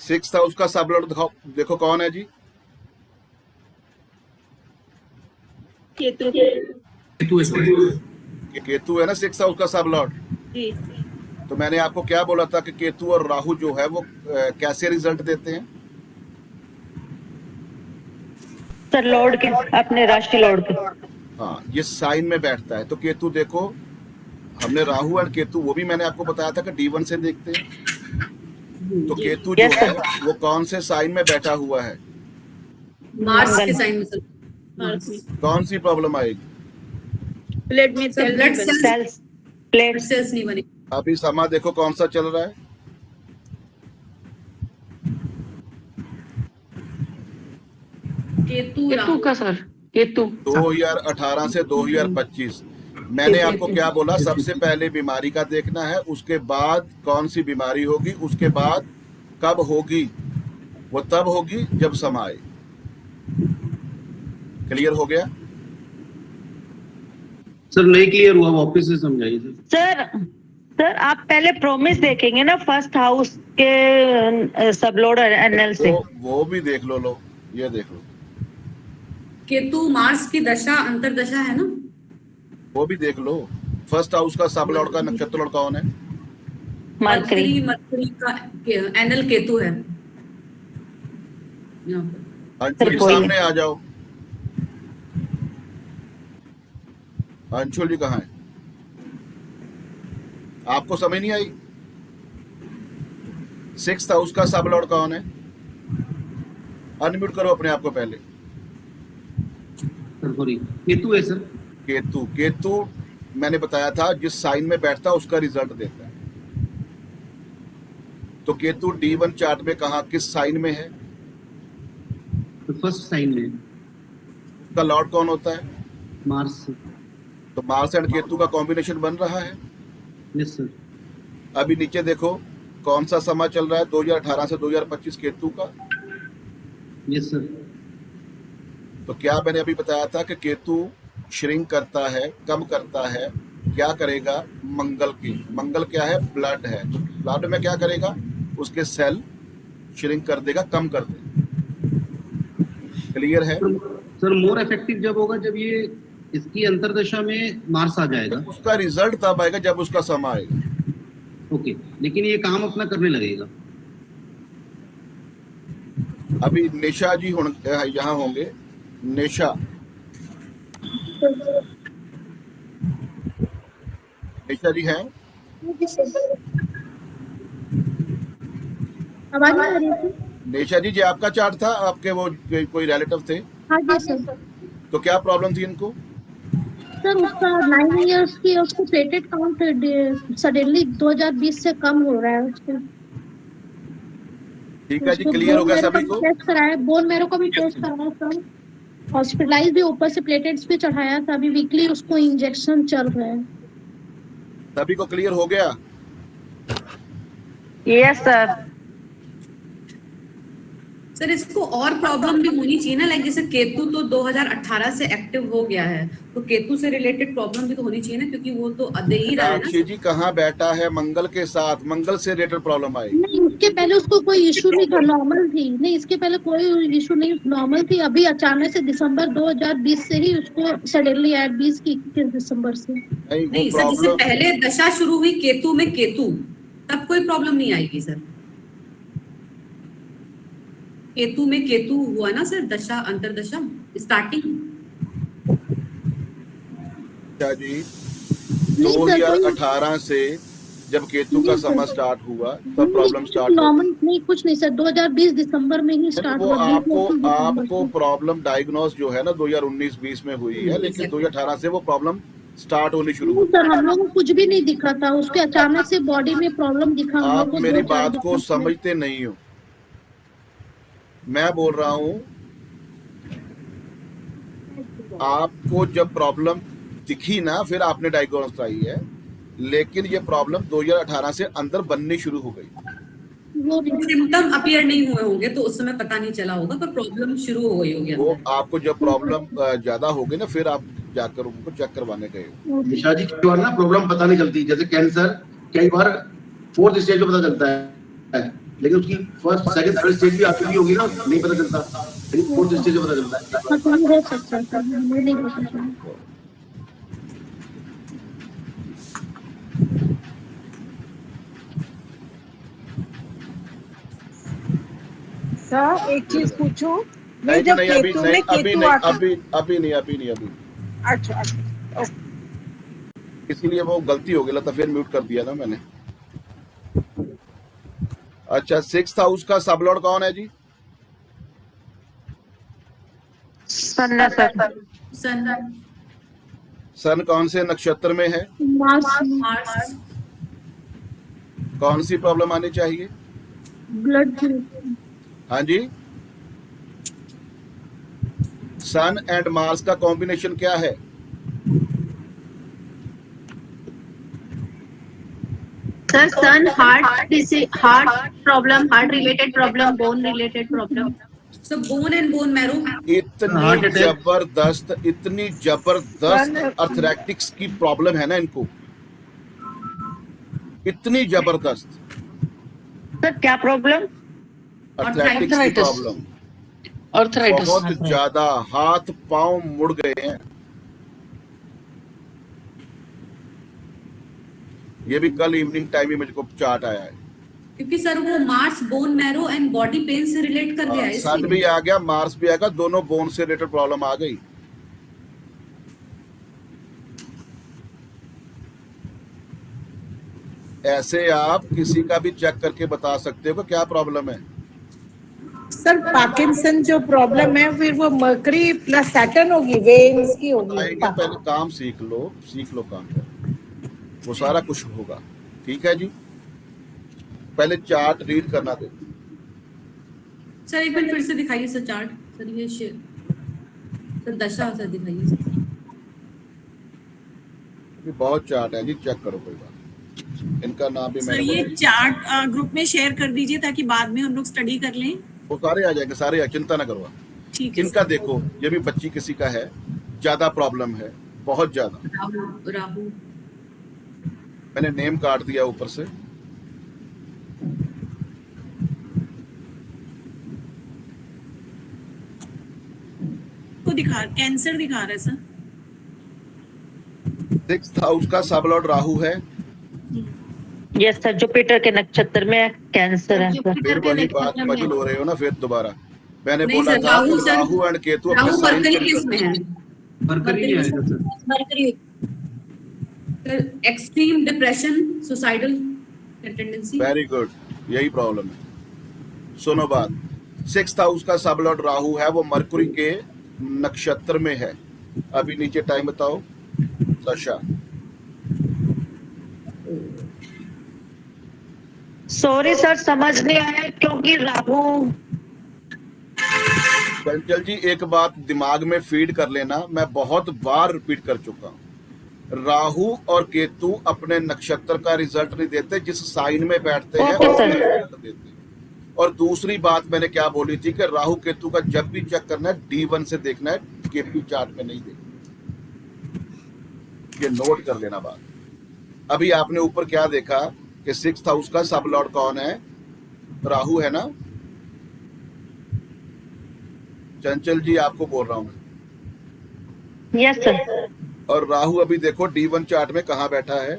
सिक्स्थ हाउस का सब लॉर्ड दिखाओ, देखो कौन है जी? केतु केतु है ना सिक्स्थ हाउस का सब लॉर्ड। जी। तो मैंने आपको क्या बोला था कि केतु और राहु जो है वो कैसे रिजल्ट देते हैं? सर लॉर्ड के, अपने राशि लॉर्ड के। हाँ, ये साइन में बैठता है। तो केतु देखो, हमने राहु और केतु वो भी मैंने आपको बताया था कि D1 से देखते हैं। तो केतु जो Yes, है sir. वो कौन से साइन में बैठा हुआ है? मार्स मंगल। के साइन में सर, मार्स कौन सी प्रॉब्लम आएगी? ब्लड में sir, blood cells plate cells नहीं बने। अभी समा देखो कौन सा चल रहा है? केतु का सर, केतु 2018 से 2025। मैंने आपको क्या बोला? सबसे पहले बीमारी का देखना है, उसके बाद कौन सी बीमारी होगी, उसके बाद कब होगी। वो तब होगी जब समाए। क्लियर हो गया? सर नहीं क्लियर हुआ, वापस से समझाइए सर। सर आप पहले प्रोमिस देखेंगे ना फर्स्ट हाउस के सब लॉर्ड एनएल से। वो भी देख लो, ये देख लो, केतु मार्स की दशा अंतरदशा है ना, वो भी देख लो। फर्स्ट हाउस का सब लॉर्ड का नक्षत्र लॉर्ड कौन है? मरकरी। मरकरी का एनएल केतु है। यहाँ पर अंशुल जी कोई सामने आ जाओ। अंशुल जी कहाँ है? आपको समझ नहीं आई? सिक्स्थ हाउस का सब लॉर्ड कौन है? अनम्यूट करो अपने आप को पहले। सॉरी, केतु है सर। केतु मैंने बताया था जिस साइन में बैठता है उसका रिजल्ट देता है। तो केतु D1 चार्ट में कहा किस साइन में है? तो फर्स्ट साइन में उसका लॉर्ड कौन होता है? मार्स। तो मार्स एंड केतु का कॉम्बिनेशन बन रहा है। Yes sir. अभी नीचे देखो कौन सा समय चल रहा है 2018 से 2025 केतु का। Yes sir. तो क्या मैंने अभी बताया था कि केतु श्रिंक करता है, कम करता है। क्या करेगा? मंगल क्या है? ब्लड है। तो ब्लड में क्या करेगा? उसके सेल श्रिंक कर देगा, कम कर देगा। क्लियर है? सर मोर इफेक्टिव जब होगा जब ये इसकी अंतरदशा में मार्स आ जाएगा। तो उसका रिजल्ट तब आएगा जब उसका समय आएगा। ओके, लेकिन ये काम अपना करने लगेगा। अभी निशा जी यहाँ होंगे। निशा जी हैं? आवाज आ रही थी? निशा जी आपका चार्ट था, आपके वो कोई रिलेटिव थे? हाँ जी सर। तो क्या प्रॉब्लम थी इनको? सर उसका 9 इयर्स की उसको प्लेटेड काउंट सडनली 2020 से कम हो रहा है उसको। ठीक है जी, क्लियर हो गया सभी को? टेस्ट कराया, बोन मैरो को भी टेस्ट कराया सर, हॉस्पिटलाइज भी, ऊपर से प्लेटेट्स भी चढ़ाया था। अभी वीकली उसको इंजेक्शन चल रहा है। सभी को क्लियर हो गया? Yes sir. सर इसको और प्रॉब्लम भी होनी चाहिए ना, लाइक जैसे केतु तो 2018 से एक्टिव हो गया है, तो केतु से रिलेटेड प्रॉब्लम भी तो होनी चाहिए ना, क्योंकि वो तो दे ही रहा है साक्षी जी कहाँ बैठा है? मंगल के साथ, मंगल से रिलेटेड प्रॉब्लम आएगी। नहीं, इसके पहले उसको कोई इशू नहीं था, नॉर्मल थी। नहीं, इसके पहले कोई इशू नहीं, नॉर्मल थी। अभी अचानक से दिसंबर 2020 से ही उसको सडनली ऐड 20 की 21 दिसंबर से। नहीं सर, जिससे पहले दशा शुरू हुई केतु में केतु, तब कोई प्रॉब्लम नहीं आएगी सर। केतु में केतु हुआ ना सर, दशा अंतरदशा स्टार्टिंग। जी 2018 से जब केतु का समय स्टार्ट हुआ तब प्रॉब्लम स्टार्ट हुई। नॉर्मल नहीं, कुछ नहीं सर, 2020 दिसंबर में ही स्टार्ट वो हुआ। आपको प्रॉब्लम डायग्नोस जो है ना 2019-20 में हुई है, लेकिन 2018 से वो प्रॉब्लम स्टार्ट होनी शुरू हुई। सर हम लोग को कुछ भी नहीं दिखा था, उसके अचानक से बॉडी में प्रॉब्लम दिखा। हम लोग आप को मेरी 2-4 बात को समझते नहीं हो। मैं बोल रहा हूँ आपको जब प्रॉब्लम दिखी ना, फिर आपने डायग्नोस कराई है, लेकिन ये प्रॉब्लम 2018 से अंदर बननी शुरू हो गई। वो सिम्टम अपीयर नहीं हुए होंगे तो उस समय पता नहीं चला होगा, पर प्रॉब्लम शुरू हो गई होगी वो अंदर। आपको जब प्रॉब्लम ज्यादा हो गई ना, फिर आप जाकर उनको चेक करवाने गए हो। निशा जी, कई बार ना प्रॉब्लम पता नहीं चलती, जैसे कैंसर कई बार 4th स्टेज में पता चलता है, लेकिन उसकी 1st, 2nd, 3rd स्टेज भी आपकी होगी ना, नहीं पता चलता, लेकिन 4th स्टेज में पता चलता है। पता नहीं हो सकता सर, हमें नहीं पता चला। सर एक चीज पूछूं, मैं नहीं जब नहीं, अभी केतु नहीं, में अभी केतु नहीं, आता, अभी नहीं। अच्छा इसीलिए वो गलती हो गई, फिर म्यूट कर दिया ना मैंने। अच्छा, 6th हाउस का सबलॉर्ड कौन है जी? सन सर। सन सन कौन से नक्षत्र में है? मार्स कौन सी प्रॉब्लम आनी चाहिए? ब्लड हाँ जी, सन एंड मार्स का कॉम्बिनेशन क्या है? Sir sun heart problem, heart related problem, bone related problem. So bone and bone marrow. इतनी जबरदस्त अर्थराइटिक्स की प्रॉब्लम है ना इनको, इतनी जबरदस्त सर क्या प्रॉब्लम? अर्थराइटिक्स की प्रॉब्लम, बहुत ज्यादा हाथ पांव मुड़ गए हैं। ये भी कल इवनिंग टाइम में मुझको चार्ट आया है, क्योंकि सर वो Mars bone marrow and body pain से रिलेट कर गया है। सन भी आ गया, मार्स भी आ गया, दोनों बोन से रिलेटेड प्रॉब्लम आ गई। ऐसे आप किसी का भी चेक करके बता सकते हो कि क्या प्रॉब्लम है। सर पार्किंसन जो प्रॉब्लम है, फिर वो मर्करी प्लस सैटर्न होगी, वेन्स की होगी। आएंगे, पहले काम सीख लो काम कर, वो सारा कुछ होगा। ठीक है जी, पहले चार्ट रीड करना दे। सर एक बार फिर से दिखाइए सर चार्ट। सर ये सर दशा सर दिखाइए सर। ये बहुत चार्ट है जी, चेक करो, कोई बात। इनका नाम भी सर मैंने ये बोला। चार्ट ग्रुप में शेयर कर दीजिए ताकि बाद में हम लोग स्टडी कर लें। वो सारे आ जाएंगे, सारे, चिंता ना करो। ठीक है। इनका देखो, ये भी बच्ची किसी का है, ज्यादा प्रॉब्लम है, बहुत ज्यादा। राहु मैंने नेम काट दिया ऊपर से। को दिखा, कैंसर दिखा रहा है सर। 6th हाउस का सबलॉर्ड राहु है। यस सर, जुपिटर के नक्षत्र में कैंसर है सर। फिर वही बात बदल हो रहे हो ना, फिर दोबारा मैंने नहीं बोला सर, था राहु कि सर, राहु एंड केतु अपने राहु साइन मरकरी के किस में है? मरकरी है sir. Mercury sir, extreme depression, suicidal tendency. Very good, यही प्रॉब्लम है। सुनो बात, 6th हाउस का सबलॉर्ड राहु है, वो मरकुरी के नक्षत्र में है। अभी नीचे टाइम बताओ दशा। सॉरी सर, समझ नहीं आया क्योंकि राहु। चंचल जी, एक बात दिमाग में फीड कर लेना, मैं बहुत बार रिपीट कर चुका हूं, राहु और केतु अपने नक्षत्र का रिजल्ट नहीं देते, जिस साइन में बैठते हैं ओके सर। उसका रिजल्ट देते हैं। और दूसरी बात मैंने क्या बोली थी कि राहु केतु का जब भी चेक करना है D1 से देखना है, केपी चार्ट में नहीं देखना। ये नोट कर लेना बात। अभी आपने ऊपर क्या देखा कि 6th हाउस का सब लॉर्ड कौन है? राहु है ना। चंचल जी आपको बोल रहा हूं। Yes sir. और राहु अभी देखो D1 चार्ट में कहां बैठा है?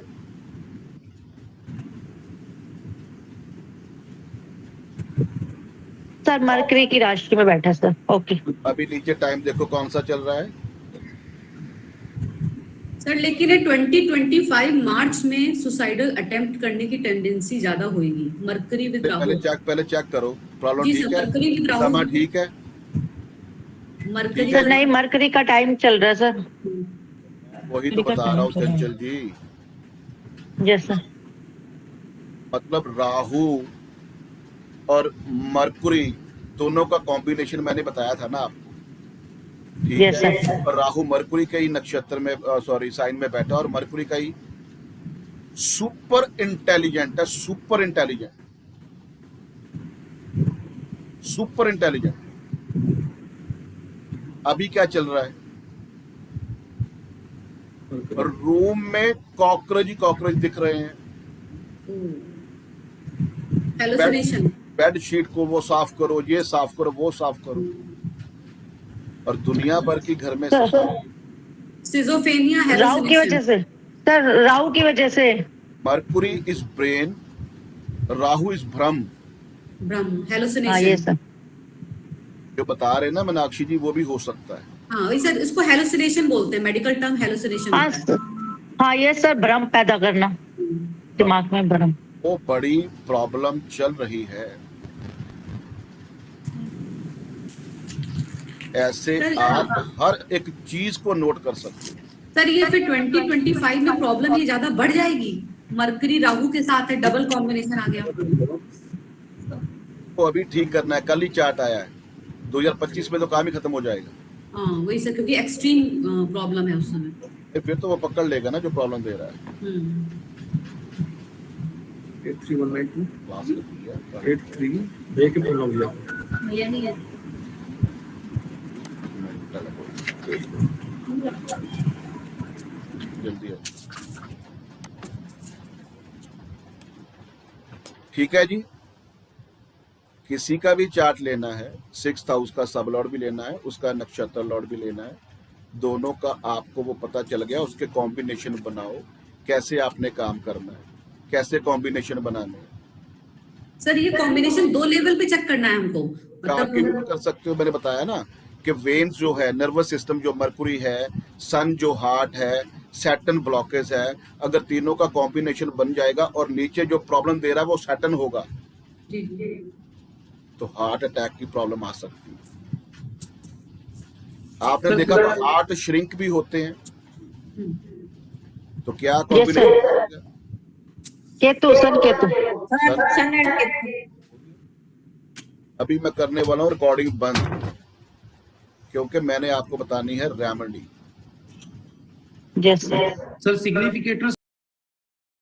सर मरकरी की राशि में बैठा सर। ओके। अभी नीचे टाइम देखो कौन सा चल रहा है? सर लेकिन ये 2025 मार्च में सुसाइडल अटेम्प्ट करने की टेंडेंसी ज्यादा होगी, मरकरी विद राहु। पहले चेक करो प्रॉब्लम जी ठीक सर, है, मरकरी विद राहु। समा ठीक है। मरकरी सर नहीं, मरकरी का टाइम चल रहा है सर। वही तो बता रहा हूँ चंचल जी, यस सर। मतलब राहु और मरकुरी दोनों का कॉम्बिनेशन मैंने बताया था ना आपको, ठीक Yes, है। sir. और राहु मरकुरी के ही नक्षत्र में सॉरी साइन में बैठा और मरकुरी का ही सुपर इंटेलिजेंट है, सुपर इंटेलिजेंट, सुपर इंटेलिजेंट। अभी क्या चल रहा है, रूम में कॉकरोच ही कॉकरोच दिख रहे हैं, हेलुसिनेशन। बेड शीट को वो साफ करो, ये साफ करो, वो साफ करो, और दुनिया भर की घर में सिजोफेनिया, राहु की वजह से सर, राहु की वजह से। Mercury is brain, Rahu is भ्रम। भ्रम, हाँ ये हेलुसिनेशन। सर। जो बता रहे ना मीनाक्षी जी, वो भी हो सकता है। हाँ वही सर, इसको हेलुसिनेशन बोलते हैं, मेडिकल टर्म हेलुसिनेशन। हाँ हाँ ये सर, भ्रम पैदा करना, दिमाग में भ्रम। वो बड़ी प्रॉब्लम चल रही है। ऐसे आप हर एक चीज को नोट कर सकते हैं। सर ये फिर 2025 में प्रॉब्लम ये ज्यादा बढ़ जाएगी, मरकरी राहु के साथ है, डबल कॉम्बिनेशन आ गया। वो अभी ठीक करना है, कल ही चार्ट आया है, 2025 में तो काम ही खत्म हो जाएगा। हाँ वही सर, क्योंकि एक्सट्रीम प्रॉब्लम है उस समय। फिर तो वो पकड़ लेगा ना जो प्रॉब्लम दे रहा है। 83192 क्लास करती है। 83 बे के बोल गया भैया नहीं है। जल्दी है, ठीक है जी। किसी का भी चार्ट लेना है, 6th हाउस का सब लॉर्ड भी लेना है, उसका नक्षत्र लॉर्ड भी लेना है, दोनों का आपको वो पता चल गया, उसके कॉम्बिनेशन बनाओ, कैसे आपने काम करना है, कैसे कॉम्बिनेशन बनाने हैं। सर ये कॉम्बिनेशन 2 लेवल पे चेक करना है हमको, मतलब कर सकते हो, मैंने बताया ना कि वेन्स जो है, नर्वस सिस्टम जो मरकुरी है, सन जो हार्ट है, सैटर्न ब्लॉकेज है, अगर तीनों का कॉम्बिनेशन बन जाएगा और नीचे जो प्रॉब्लम दे रहा है वो सैटर्न होगा, तो हार्ट अटैक की प्रॉब्लम आ सकती है। आपने देखा हार्ट श्रिंक भी होते हैं, तो क्या कॉम्बिनेशन? केतु, सन केतु। अभी मैं करने वाला हूँ रिकॉर्डिंग बंद, क्योंकि मैंने आपको बतानी है रेमेडी। Yes sir significator